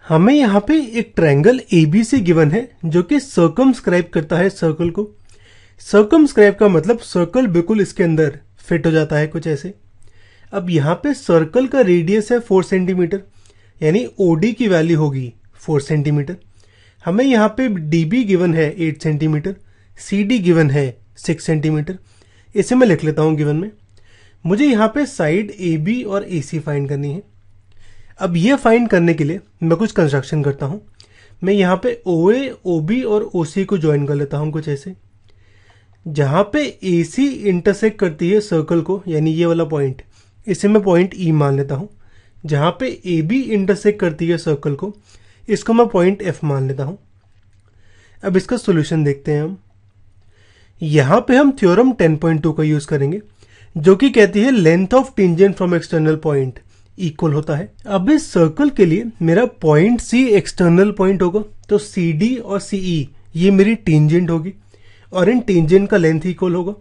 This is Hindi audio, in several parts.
हमें यहाँ पे एक ट्रायंगल एबीसी गिवन है जो कि सर्कमस्क्राइब करता है सर्कल को। सर्कमस्क्राइब का मतलब सर्कल बिल्कुल इसके अंदर फिट हो जाता है, कुछ ऐसे। अब यहाँ पे सर्कल का रेडियस है 4 सेंटीमीटर, यानी ओडी की वैल्यू होगी 4 सेंटीमीटर। हमें यहाँ पे डीबी गिवन है 8 सेंटीमीटर, सीडी गिवन है 6 सेंटीमीटर। इसे मैं लिख लेता हूँ गिवन में। मुझे यहाँ पे साइड ए बी और ए सी फाइंड करनी है। अब ये फाइंड करने के लिए मैं कुछ कंस्ट्रक्शन करता हूँ। मैं यहाँ पे ओ ए, ओ बी और ओ सी को ज्वाइन कर लेता हूँ कुछ ऐसे। जहाँ पे ए सी इंटरसेक्ट करती है सर्कल को, यानी ये वाला पॉइंट, इसे मैं पॉइंट ई मान लेता हूँ। जहाँ पे ए बी इंटरसेक्ट करती है सर्कल को, इसको मैं पॉइंट एफ मान लेता हूँ। अब इसका सोल्यूशन देखते हैं हम। यहाँ पे हम थ्योरम 10.2 का यूज करेंगे जो कि कहती है length of tangent from external point equal होता है। अब इस सर्कल के लिए मेरा पॉइंट सी एक्सटर्नल पॉइंट होगा, तो सी डी और सी ई ये मेरी टेंजेंट होगी और इन टेंजेंट का लेंथ इक्वल होगा,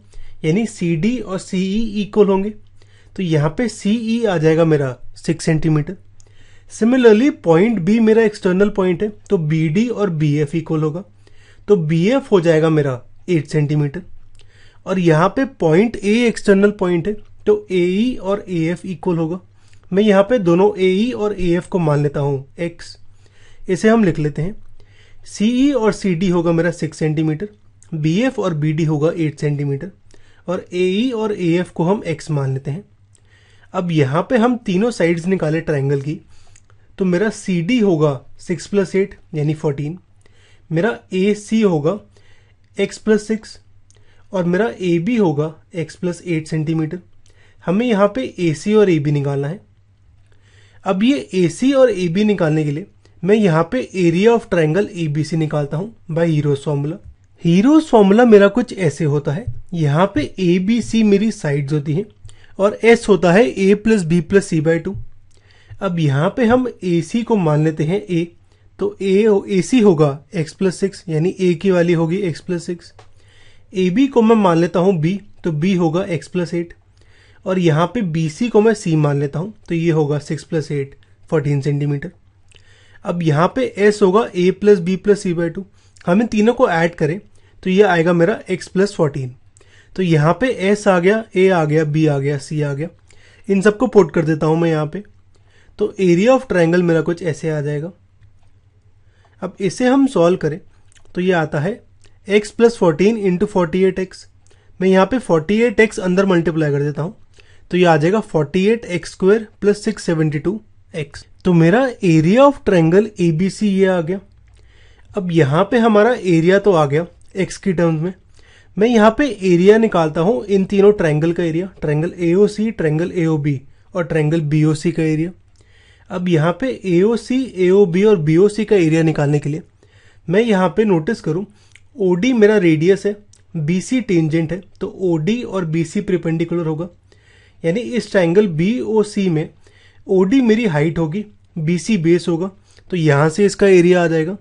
यानी सी डी और सी ई इक्वल होंगे। तो यहाँ पे सी ई आ जाएगा मेरा 6 सेंटीमीटर। सिमिलरली पॉइंट बी मेरा एक्सटर्नल पॉइंट है, तो बी डी और बी एफ इक्वल होगा, तो बी एफ हो जाएगा मेरा 8 सेंटीमीटर। और यहाँ पे पॉइंट ए एक्सटर्नल पॉइंट है, तो ए ई और ए एफ इक्वल होगा। मैं यहाँ पे दोनों ए ई और ए एफ को मान लेता हूँ एक्स। इसे हम लिख लेते हैं। सी ई और सी डी होगा मेरा 6 सेंटीमीटर, बी एफ और बी डी होगा 8 सेंटीमीटर, और ए ई और ए एफ को हम एक्स मान लेते हैं। अब यहाँ पे हम तीनों साइड्स निकाले ट्रायंगल की, तो मेरा सी डी होगा 6 + 8 यानी 14, मेरा ए सी होगा x + 6 और मेरा ए बी होगा x + 8 सेंटीमीटर। हमें यहाँ पे ए सी और ए बी निकालना है। अब ये ए सी और ए बी निकालने के लिए मैं यहाँ पे area of triangle A B C निकालता हूँ by Heron's formula. Heron's formula मेरा कुछ ऐसे होता है। यहाँ पे ए बी सी मेरी साइड्स होती हैं और एस होता है a + b + c/2। अब यहाँ पे हम ए सी को मान लेते हैं a, तो ए सी होगा x + 6 यानी a की वैल्यू होगी x + 6। ए बी को मैं मान लेता हूँ b, तो b होगा x + 8, और यहाँ पे बी सी को मैं c मान लेता हूँ, तो ये होगा 6 + 8 14 सेंटीमीटर। अब यहाँ पे s होगा a + b + c/2। हम इन तीनों को ऐड करें तो ये आएगा मेरा x + 14। तो यहाँ पे s आ गया, a आ गया, b आ गया, c आ गया। इन सबको पुट कर देता हूँ मैं यहाँ पे, तो एरिया ऑफ ट्रायंगल मेरा कुछ ऐसे आ जाएगा। अब इसे हम सॉल्व करें तो ये आता है x + 14 × 48x। मैं यहाँ पे 48x अंदर मल्टीप्लाई कर देता हूँ, तो ये आ जाएगा 48x² + 672x। तो मेरा area of triangle A B C ये आ गया। अब यहाँ पे हमारा एरिया तो आ गया x की टर्म्स में। मैं यहाँ पे एरिया निकालता हूँ इन तीनों ट्रायंगल का area, triangle AOC, triangle AOB और ट्रायंगल BOC का एरिया। अब यहाँ पे AOC, AOB और BOC का एरिया निकालने के लिए मैं यहाँ पे नोटिस करूँ OD मेरा रेडियस है, BC टेंजेंट है, तो OD और BC परपेंडिकुलर होगा, यानी इस ट्रायंगल BOC में OD मेरी हाइट होगी, BC बेस होगा, तो यहाँ से इसका एरिया आ जाएगा।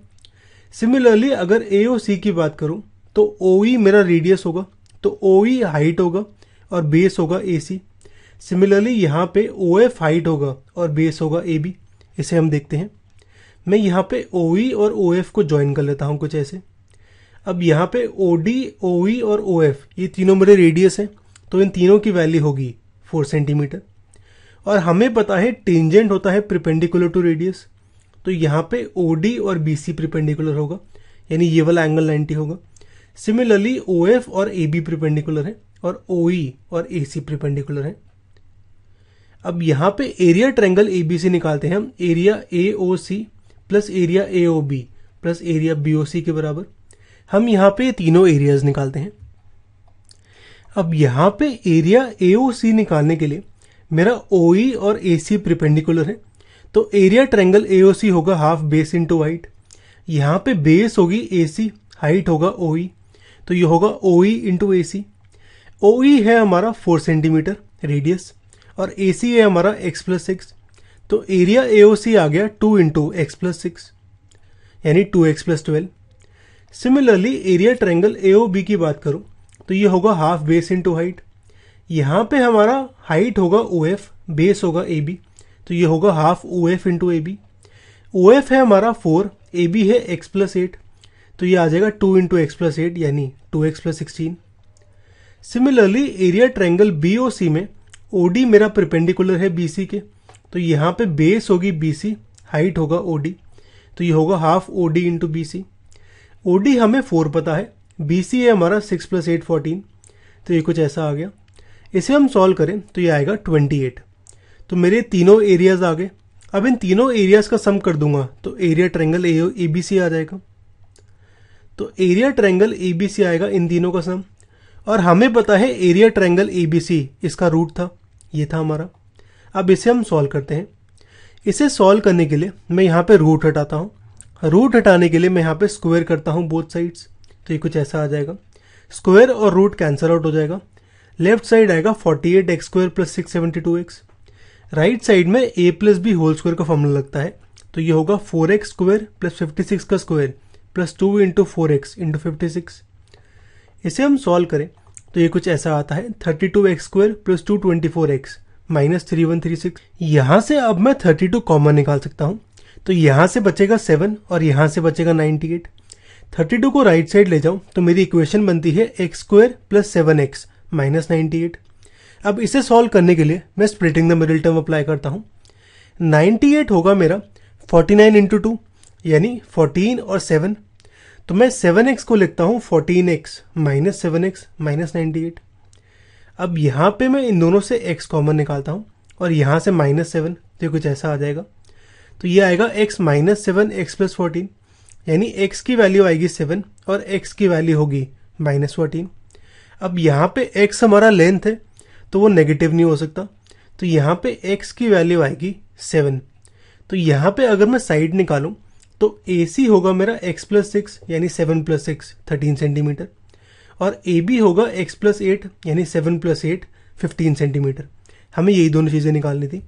सिमिलरली अगर AOC की बात करूँ तो OE मेरा रेडियस होगा, तो OE हाइट होगा और बेस होगा AC। सिमिलरली यहाँ पे OF हाइट होगा और बेस होगा AB। इसे हम देखते हैं। मैं यहाँ पे OE और OF को ज्वाइन कर लेता हूँ कुछ ऐसे। अब यहाँ पे OD, OE और OF ये तीनों मेरे रेडियस हैं, तो इन तीनों की वैल्यू होगी 4 सेंटीमीटर। और हमें पता है टेंजेंट होता है परपेंडिकुलर टू रेडियस, तो यहाँ पे OD और BC परपेंडिकुलर होगा, यानी ये वाला एंगल 90 होगा। सिमिलरली OF और AB परपेंडिकुलर है और OE और AC परपेंडिकुलर है। अब यहाँ पे एरिया ट्रायंगल ABC निकालते हैं हम। Area AOC plus area AOB plus area BOC के बराबर। हम यहाँ पे तीनों एरियाज निकालते हैं। अब यहाँ पे एरिया AOC निकालने के लिए मेरा OE और AC परपेंडिकुलर है, तो एरिया ट्रायंगल AOC होगा हाफ बेस इंटू हाइट। यहाँ पे बेस होगी AC, हाइट होगा OE, तो ये होगा OE इंटू AC। OE है हमारा 4 सेंटीमीटर रेडियस और AC है हमारा x + 6, तो एरिया AOC आ गया 2 × x + 6 यानी 2x + 12। Similarly area triangle AOB की बात करूँ तो ये होगा हाफ बेस इंटू हाइट। यहाँ पे हमारा हाइट होगा OF, बेस होगा AB, तो ये होगा half OF into AB। O F है हमारा 4, ए बी है x प्लस 8, तो ये आ जाएगा 2 इंटू एक्स प्लस 8 यानी 2x plus 16। Similarly area triangle B O C में ओ डी मेरा परपेंडिकुलर है बी सी के, तो यहाँ पे बेस होगी बी सी, हाइट होगा ओ डी, तो ये होगा half O D into B C. O D हमें 4 पता है, बी सी है हमारा 6 प्लस 8 14, तो ये कुछ ऐसा आ गया। इसे हम सॉल्व करें तो ये आएगा 28। तो मेरे तीनों एरियाज आ गए। अब इन तीनों एरियाज का सम कर दूंगा तो area triangle A B C आ जाएगा। तो area triangle A B C आएगा इन तीनों का सम, और हमें पता है area triangle A B C इसका रूट था, ये था हमारा। अब इसे हम सॉल्व करते हैं। इसे सॉल्व करने के लिए मैं यहाँ पे रूट हटाता हूँ। रूट हटाने के लिए मैं यहाँ पे स्क्वायर करता हूँ बोथ साइड्स, तो ये कुछ ऐसा आ जाएगा। स्क्वायर और रूट कैंसिल आउट हो जाएगा। लेफ्ट साइड आएगा 48x square plus 672x। Right side में a plus B whole square का फॉर्मूला लगता है, तो ये होगा 4x स्क्वायर प्लस 56 का square plus 2 into 4x into 56। इसे हम सॉल्व करें तो ये कुछ ऐसा आता है 32x square plus 224x minus 3136। यहाँ से अब मैं 32 कॉमन निकाल सकता हूँ, तो यहाँ से बचेगा 7 और यहाँ से बचेगा 98। 32 को राइट साइड ले जाऊँ तो मेरी इक्वेशन बनती है x square plus 7x minus 98। अब इसे सॉल्व करने के लिए मैं splitting the middle term apply करता हूँ। 98 होगा मेरा 49 इंटू 2 यानी 14 और 7, तो मैं 7x को लिखता हूँ 14x माइनस 7x माइनस 98। अब यहाँ पे मैं इन दोनों से x कॉमन निकालता हूँ और यहाँ से माइनस 7, तो कुछ ऐसा आ जाएगा। तो ये आएगा x माइनस 7 x प्लस 14, यानी x की वैल्यू आएगी 7 और x की वैल्यू होगी माइनस 14। अब यहाँ पे x हमारा लेंथ है तो वो नेगेटिव नहीं हो सकता, तो यहाँ पे x की वैल्यू आएगी 7। तो यहाँ पे अगर मैं साइड निकालूं तो AC होगा मेरा x प्लस 6 यानी 7 प्लस 6 13 सेंटीमीटर, और AB होगा x प्लस 8 यानी 7 प्लस 8 15 सेंटीमीटर। हमें यही दोनों चीज़ें निकालनी थी।